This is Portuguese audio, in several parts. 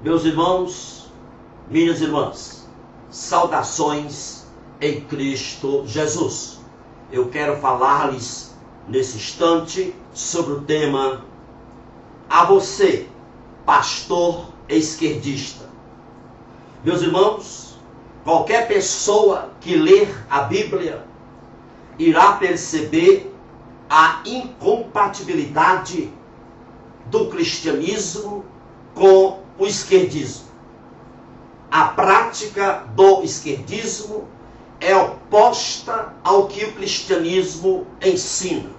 Meus irmãos, minhas irmãs, saudações em Cristo Jesus. Eu quero falar-lhes nesse instante sobre o tema a você, pastor esquerdista. Meus irmãos, qualquer pessoa que ler a Bíblia irá perceber a incompatibilidade do cristianismo com o esquerdismo. A prática do esquerdismo é oposta ao que o cristianismo ensina.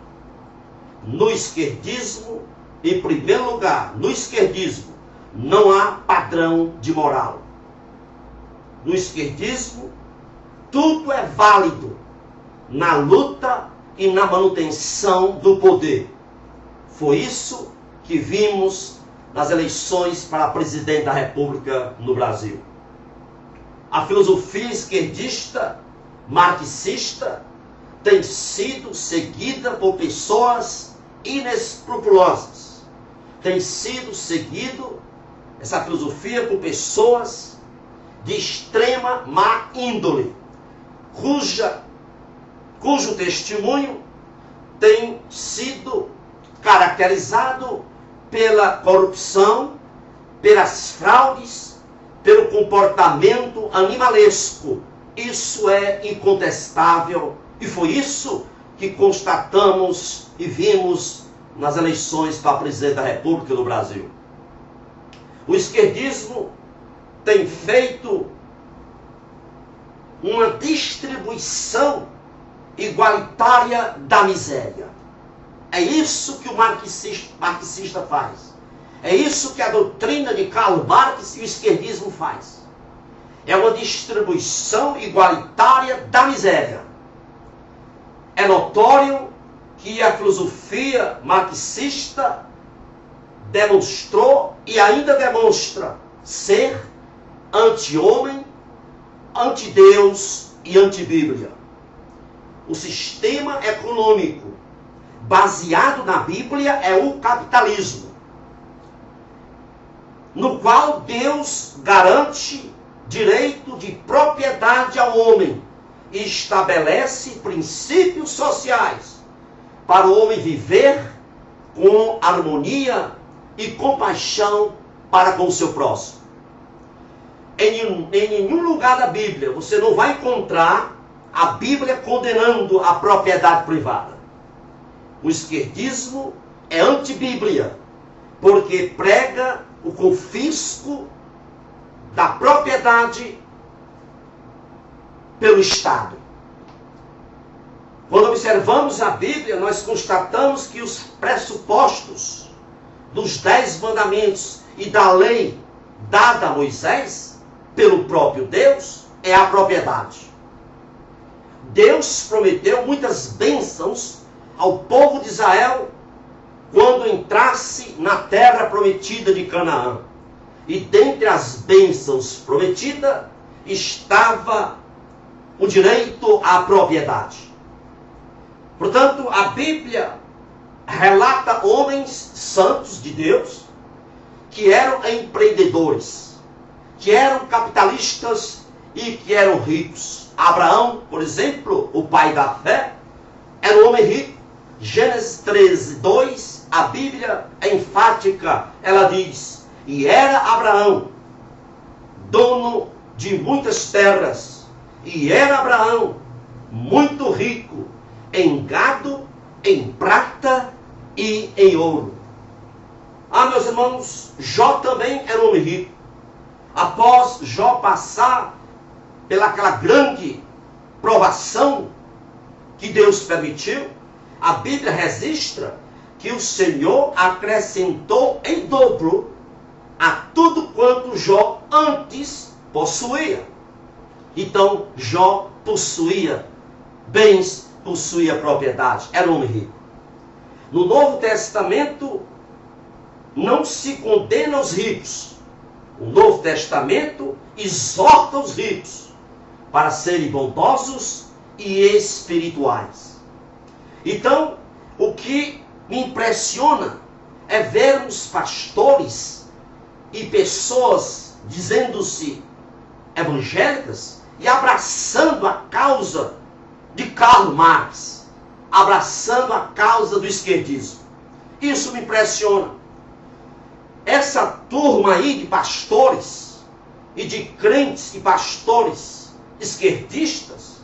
No esquerdismo, em primeiro lugar, no esquerdismo, não há padrão de moral. No esquerdismo, tudo é válido na luta e na manutenção do poder. Foi isso que vimos nas eleições para presidente da República no Brasil. A filosofia esquerdista, marxista, tem sido seguida por pessoas inescrupulosas. Tem sido seguido essa filosofia por pessoas de extrema má índole, cujo testemunho tem sido caracterizado pela corrupção, pelas fraudes, pelo comportamento animalesco. Isso é incontestável e foi isso que constatamos e vimos nas eleições para presidente da República do Brasil. O esquerdismo tem feito uma distribuição igualitária da miséria. É isso que o marxista faz. É isso que a doutrina de Karl Marx e o esquerdismo faz. É uma distribuição igualitária da miséria. É notório que a filosofia marxista demonstrou e ainda demonstra ser anti-homem, anti-Deus e anti-Bíblia. O sistema econômico baseado na Bíblia é o capitalismo, no qual Deus garante direito de propriedade ao homem e estabelece princípios sociais para o homem viver com harmonia e compaixão para com o seu próximo. Em nenhum lugar da Bíblia você não vai encontrar a Bíblia condenando a propriedade privada. O esquerdismo é anti-Bíblia, porque prega o confisco da propriedade pelo Estado. Quando observamos a Bíblia, nós constatamos que os pressupostos dos 10 mandamentos e da lei dada a Moisés pelo próprio Deus é a propriedade. Deus prometeu muitas bênçãos ao povo de Israel quando entrasse na terra prometida de Canaã. E dentre as bênçãos prometidas estava o direito à propriedade. Portanto, a Bíblia relata homens santos de Deus que eram empreendedores, que eram capitalistas e que eram ricos. Abraão, por exemplo, o pai da fé, era um homem rico. Gênesis 13, 2, a Bíblia é enfática. Ela diz: e era Abraão dono de muitas terras, e era Abraão muito rico em gado, em prata e em ouro. Ah, meus irmãos, Jó também era um homem rico. Após Jó passar pelaquela grande provação que Deus permitiu, a Bíblia registra que o Senhor acrescentou em dobro a tudo quanto Jó antes possuía. Então, Jó possuía bens, possuía propriedade, era um homem rico. No Novo Testamento, não se condena os ricos. O Novo Testamento exorta os ricos para serem bondosos e espirituais. Então, o que me impressiona é vermos pastores e pessoas dizendo-se evangélicas e abraçando a causa de Karl Marx, abraçando a causa do esquerdismo. Isso me impressiona. Essa turma aí de pastores e de crentes e pastores esquerdistas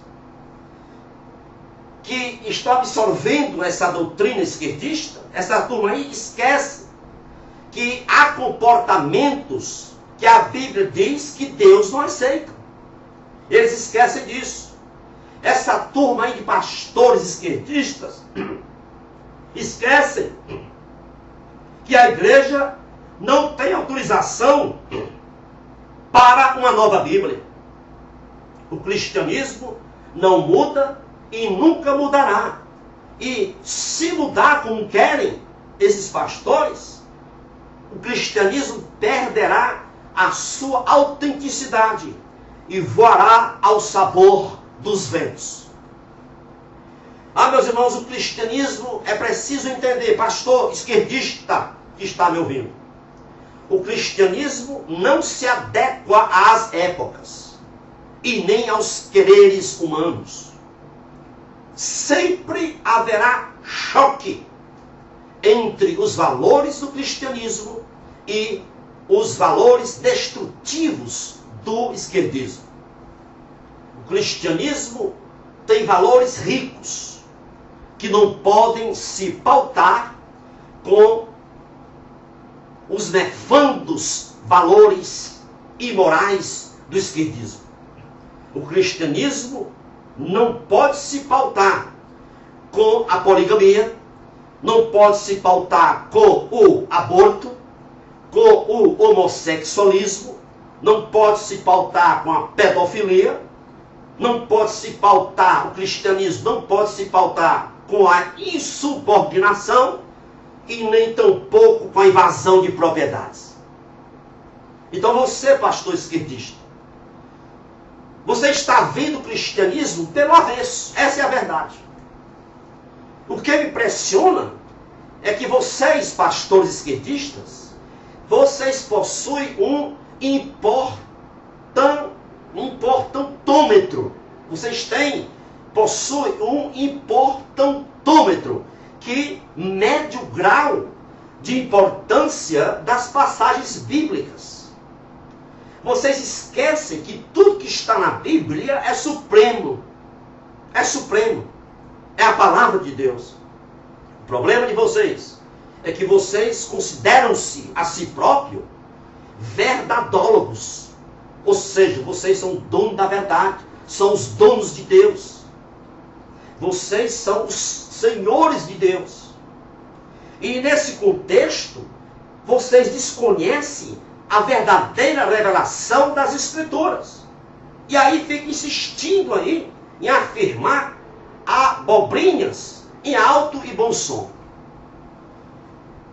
que estão absorvendo essa doutrina esquerdista, essa turma aí esquece que há comportamentos que a Bíblia diz que Deus não aceita. Eles esquecem disso. Essa turma aí de pastores esquerdistas esquecem que a igreja não tem autorização para uma nova Bíblia. O cristianismo não muda e nunca mudará. E se mudar como querem esses pastores, o cristianismo perderá a sua autenticidade e voará ao sabor dos ventos. Ah, meus irmãos, o cristianismo é preciso entender, pastor esquerdista que está me ouvindo. O cristianismo não se adequa às épocas e nem aos quereres humanos. Sempre haverá choque entre os valores do cristianismo e os valores destrutivos do esquerdismo. O cristianismo tem valores ricos que não podem se pautar com os nefandos valores imorais do esquerdismo. O cristianismo não pode se pautar com a poligamia, não pode se pautar com o aborto, com o homossexualismo, não pode se pautar com a pedofilia, não pode se pautar, o cristianismo não pode se pautar com a insubordinação e nem tampouco com a invasão de propriedades. Então você, pastor esquerdista, você está vendo o cristianismo pelo avesso. Essa é a verdade. O que me impressiona é que vocês, pastores esquerdistas, vocês possuem um importantômetro. Vocês possuem um importantômetro que mede o grau de importância das passagens bíblicas. Vocês esquecem que tudo que está na Bíblia é supremo. É supremo. É a palavra de Deus. O problema de vocês é que vocês consideram-se a si próprios verdadólogos. Ou seja, vocês são donos da verdade. São os donos de Deus. Vocês são os senhores de Deus. E nesse contexto, vocês desconhecem a verdadeira revelação das Escrituras. E aí fica insistindo aí em afirmar abobrinhas em alto e bom som.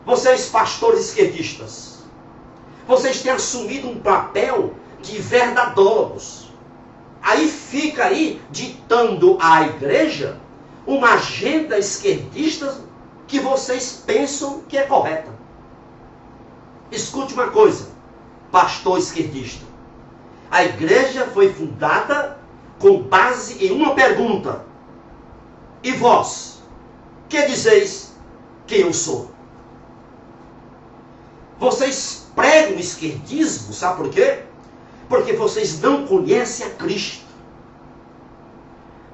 Vocês, pastores esquerdistas, vocês têm assumido um papel de verdadólogos. Aí fica aí ditando à igreja uma agenda esquerdista que vocês pensam que é correta. Escute uma coisa, pastor esquerdista. A igreja foi fundada com base em uma pergunta. E vós, que dizeis que eu sou? Vocês pregam o esquerdismo, sabe por quê? Porque vocês não conhecem a Cristo.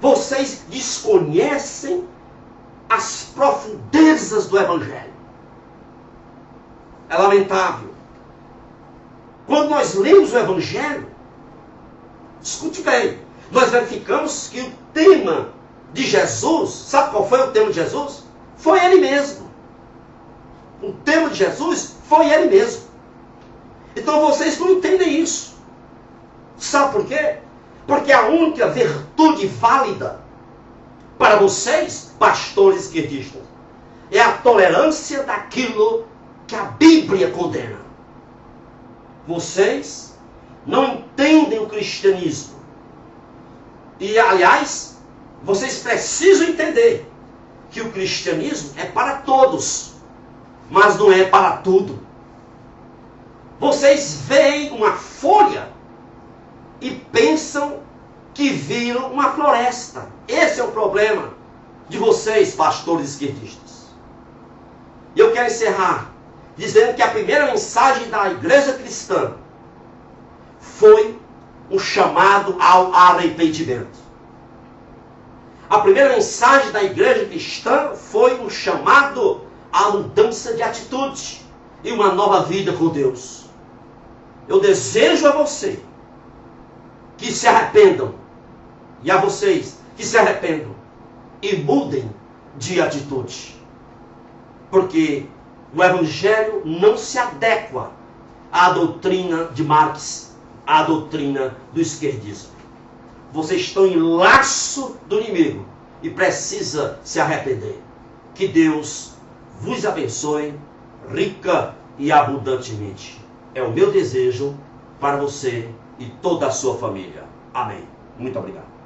Vocês desconhecem as profundezas do Evangelho. É lamentável. Quando nós lemos o Evangelho, escute bem, nós verificamos que o tema de Jesus, sabe qual foi o tema de Jesus? Foi Ele mesmo. O tema de Jesus foi Ele mesmo. Então vocês não entendem isso. Sabe por quê? Porque a única virtude válida para vocês, pastores esquerdistas, é a tolerância daquilo que a Bíblia condena. Vocês não entendem o cristianismo. E, aliás, vocês precisam entender que o cristianismo é para todos, mas não é para tudo. Vocês veem uma folha e pensam que viram uma floresta. Esse é o problema de vocês, pastores esquerdistas. E eu quero encerrar dizendo que a primeira mensagem da igreja cristã foi um chamado ao arrependimento. A primeira mensagem da igreja cristã foi um chamado à mudança de atitude e uma nova vida com Deus. Eu desejo a você que se arrependam, e a vocês que se arrependam e mudem de atitude. Porque o Evangelho não se adequa à doutrina de Marx, à doutrina do esquerdismo. Vocês estão em laço do inimigo e precisa se arrepender. Que Deus vos abençoe rica e abundantemente. É o meu desejo para você e toda a sua família. Amém. Muito obrigado.